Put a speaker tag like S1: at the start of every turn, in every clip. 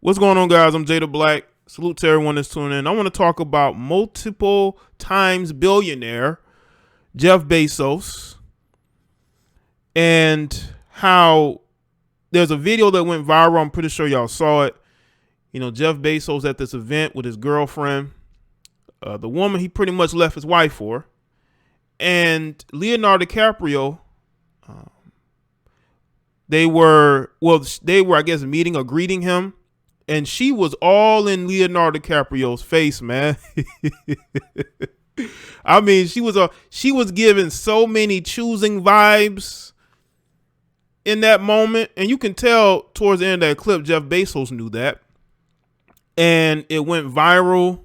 S1: What's going on, guys? I'm Jay the Black. Salute to everyone that's tuning in. I want to talk about multiple times billionaire Jeff Bezos and how there's a video that went viral. I'm pretty sure y'all saw it. You know, Jeff Bezos at this event with his girlfriend, the woman he pretty much left his wife for, and Leonardo DiCaprio. They were, I guess, meeting or greeting him. And she was all in Leonardo DiCaprio's face, man. I mean, she was giving so many choosing vibes in that moment. And you can tell towards the end of that clip, Jeff Bezos knew that. And it went viral.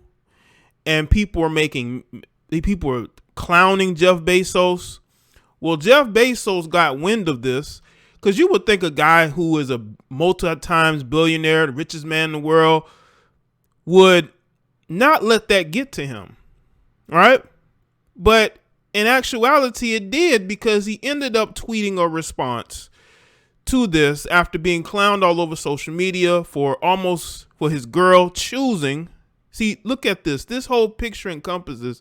S1: And people were clowning Jeff Bezos. Well, Jeff Bezos got wind of this. Because you would think a guy who is a multi-times billionaire, the richest man in the world, would not let that get to him, right? But in actuality, it did, because he ended up tweeting a response to this after being clowned all over social media for his girl choosing. See, look at this. This whole picture encompasses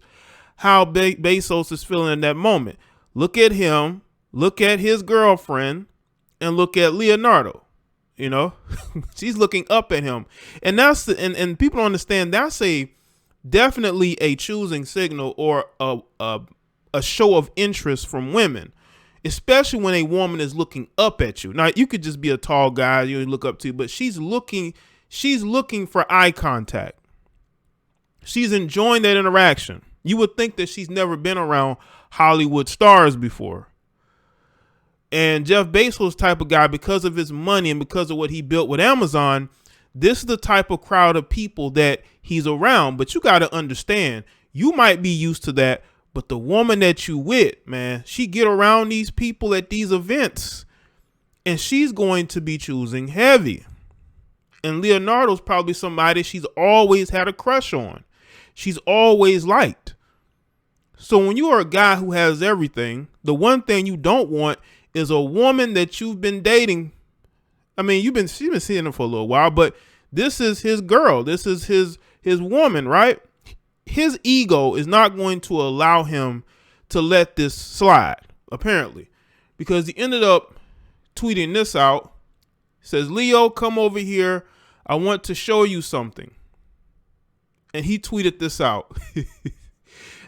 S1: how Bezos is feeling in that moment. Look at him. Look at his girlfriend. And look at Leonardo, you know, she's looking up at him. And and people don't understand, that's definitely a choosing signal or a show of interest from women, especially when a woman is looking up at you. Now, you could just be a tall guy you look up to, but she's looking for eye contact. She's enjoying that interaction. You would think that she's never been around Hollywood stars before. And Jeff Bezos type of guy, because of his money and because of what he built with Amazon, this is the type of crowd of people that he's around. But you got to understand, you might be used to that, but the woman that you with, man, she get around these people at these events and she's going to be choosing heavy. And Leonardo's probably somebody she's always had a crush on. She's always liked. So when you are a guy who has everything, the one thing you don't want is a woman that you've been dating. I mean, she's been seeing him for a little while, but this is his girl. This is his woman, right? His ego is not going to allow him to let this slide, apparently, because he ended up tweeting this out. He says, "Leo, come over here. I want to show you something." And he tweeted this out.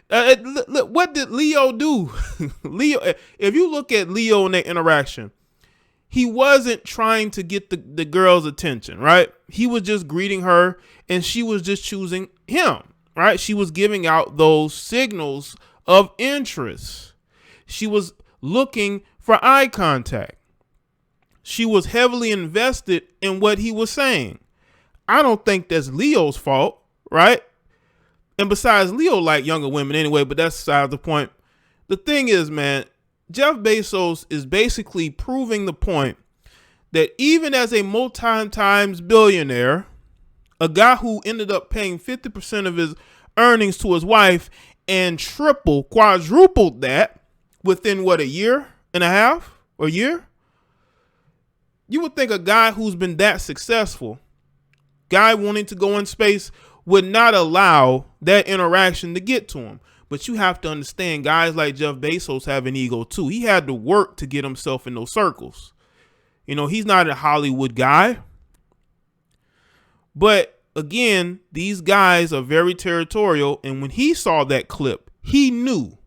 S1: What did Leo do? Leo, if you look at Leo in that interaction, he wasn't trying to get the girl's attention, right? He was just greeting her and she was just choosing him, right? She was giving out those signals of interest. She was looking for eye contact. She was heavily invested in what he was saying. I don't think that's Leo's fault, right? And besides, Leo like younger women anyway, but that's beside the point. The thing is, man, Jeff Bezos is basically proving the point that even as a multi-times billionaire, a guy who ended up paying 50% of his earnings to his wife and quadrupled that within a year and a half or year, you would think a guy who's been that successful, guy wanting to go in space, would not allow that interaction to get to him. But you have to understand, guys like Jeff Bezos have an ego too. He had to work to get himself in those circles. You know, he's not a Hollywood guy. But again, these guys are very territorial. And when he saw that clip, he knew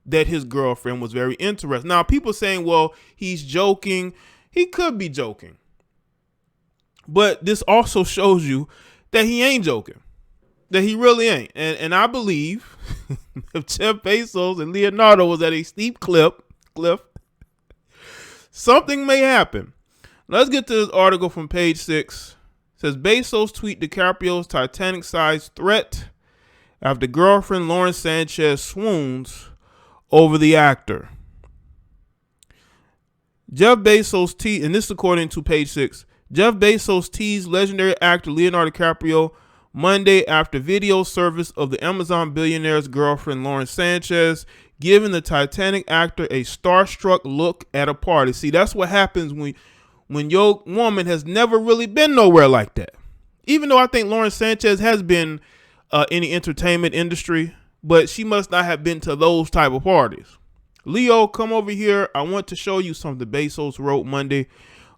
S1: that his girlfriend was very interested. Now, people saying, well, he's joking. He could be joking. But this also shows you that he ain't joking. That he really ain't. And I believe if Jeff Bezos and Leonardo was at a steep cliff, something may happen. Let's get to this article from page 6. It says, Bezos tweet DiCaprio's Titanic-sized threat after girlfriend Lauren Sanchez swoons over the actor. Jeff Bezos and this is according to page 6, Jeff Bezos teased legendary actor Leonardo DiCaprio Monday after video service of the Amazon billionaire's girlfriend Lauren Sanchez giving the Titanic actor a starstruck look at a party. See, that's what happens when your woman has never really been nowhere like that. Even though I think Lauren Sanchez has been in the entertainment industry, but she must not have been to those type of parties. Leo, come over here. I want to show you something Bezos wrote Monday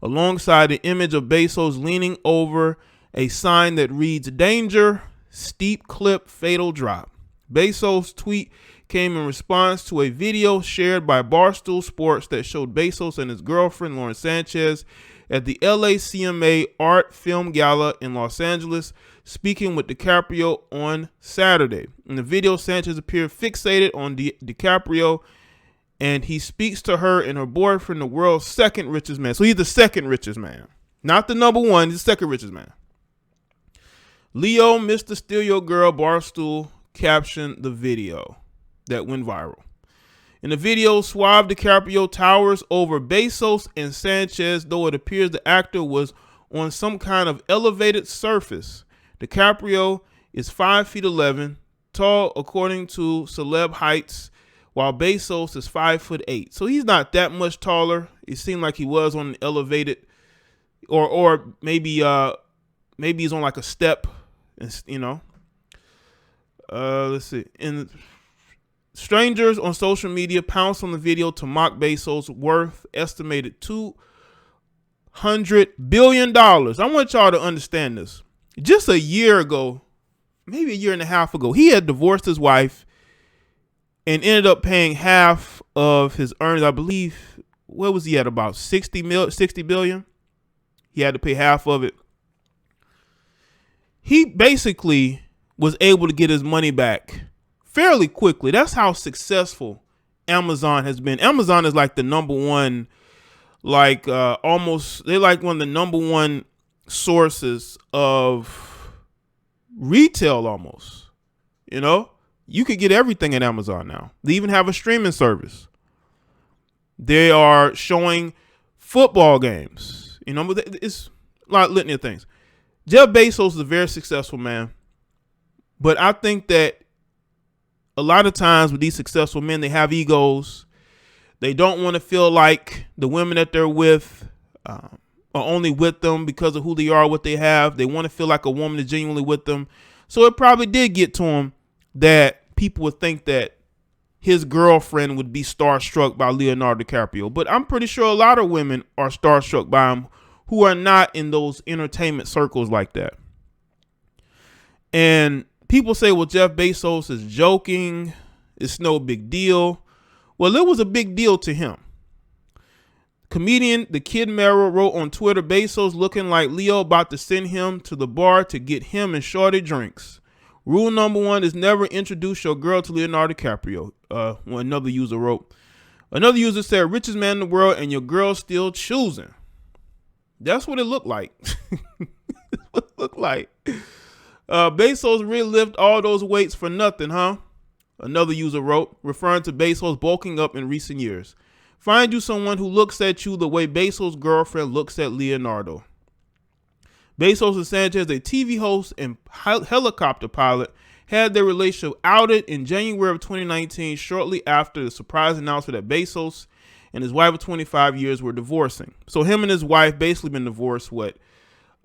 S1: alongside the image of Bezos leaning over a sign that reads, "Danger, steep clip, fatal drop." Bezos' tweet came in response to a video shared by Barstool Sports that showed Bezos and his girlfriend, Lauren Sanchez, at the LA CMA Art Film Gala in Los Angeles, speaking with DiCaprio on Saturday. In the video, Sanchez appeared fixated on DiCaprio, and he speaks to her and her boyfriend, the world's second richest man. So he's the second richest man. Not the number one, he's the second richest man. Leo, Mr. Steal Your Girl, Barstool captioned the video that went viral. In the video, suave DiCaprio towers over Bezos and Sanchez, though it appears the actor was on some kind of elevated surface. DiCaprio is 5'11", tall according to Celeb Heights, while Bezos is 5'8". So he's not that much taller. It seemed like he was on an elevated, or maybe he's on like a step, you know. Let's see. And strangers on social media pounced on the video to mock Bezos' worth estimated $200 billion. I want y'all to understand this. Just a year ago, maybe a year and a half ago, he had divorced his wife and ended up paying half of his earnings. I believe, what was he at, about 60 billion? He had to pay half of it. He basically was able to get his money back fairly quickly. That's how successful Amazon has been. Amazon is like the number one, like they're like one of the number one sources of retail almost. You know, you could get everything at Amazon now. They even have a streaming service. They are showing football games. You know, but it's a lot of litany of things. Jeff Bezos is a very successful man. But I think that a lot of times with these successful men, they have egos. They don't want to feel like the women that they're with are only with them because of who they are, what they have. They want to feel like a woman is genuinely with them. So it probably did get to him that people would think that his girlfriend would be starstruck by Leonardo DiCaprio. But I'm pretty sure a lot of women are starstruck by him who are not in those entertainment circles like that. And people say, well, Jeff Bezos is joking. It's no big deal. Well, it was a big deal to him. Comedian The Kid Mero wrote on Twitter, Bezos looking like Leo about to send him to the bar to get him and shorty drinks. Rule number 1 is never introduce your girl to Leonardo DiCaprio. Another user wrote. Another user said, richest man in the world and your girl still choosing. That's what it looked like. That's what it looked like. Bezos really lift all those weights for nothing, huh? Another user wrote, referring to Bezos bulking up in recent years. Find you someone who looks at you the way Bezos' girlfriend looks at Leonardo. Bezos and Sanchez, a TV host and helicopter pilot, had their relationship outed in January of 2019, shortly after the surprise announcement that Bezos and his wife of 25 years were divorcing. So him and his wife basically been divorced,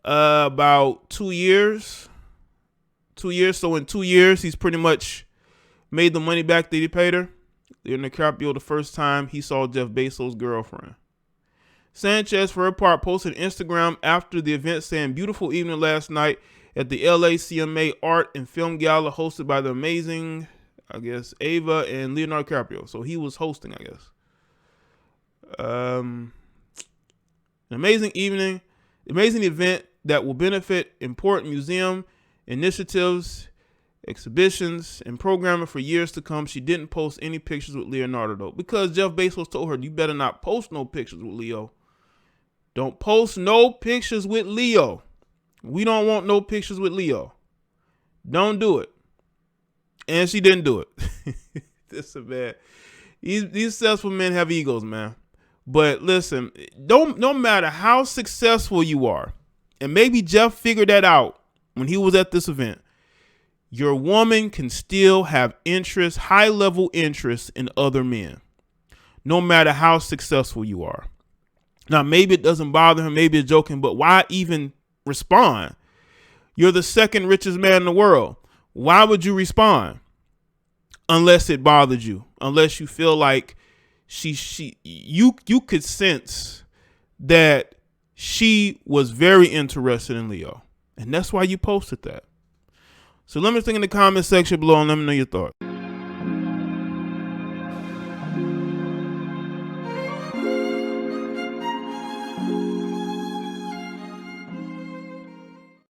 S1: about 2 years? 2 years. So in 2 years, he's pretty much made the money back that he paid her. Leonardo DiCaprio, the first time he saw Jeff Bezos' girlfriend. Sanchez, for her part, posted on Instagram after the event saying, beautiful evening last night at the LA CMA Art and Film Gala hosted by the amazing, I guess, Ava and Leonardo DiCaprio. So he was hosting, I guess. An amazing evening, amazing event that will benefit important museum initiatives, exhibitions, and programming for years to come. She didn't post any pictures with Leonardo, though, because Jeff Bezos told her, you better not post no pictures with Leo. Don't post no pictures with Leo. We don't want no pictures with Leo. Don't do it. And she didn't do it. This is bad. These successful men have egos, man. But listen, no matter how successful you are, and maybe Jeff figured that out when he was at this event, your woman can still have interest, high-level interest in other men, no matter how successful you are. Now, maybe it doesn't bother him, maybe it's joking, but why even respond? You're the second richest man in the world. Why would you respond? Unless it bothered you, unless you feel like you could sense that she was very interested in Leo. And that's why you posted that. So let me think in the comment section below and let me know your thoughts.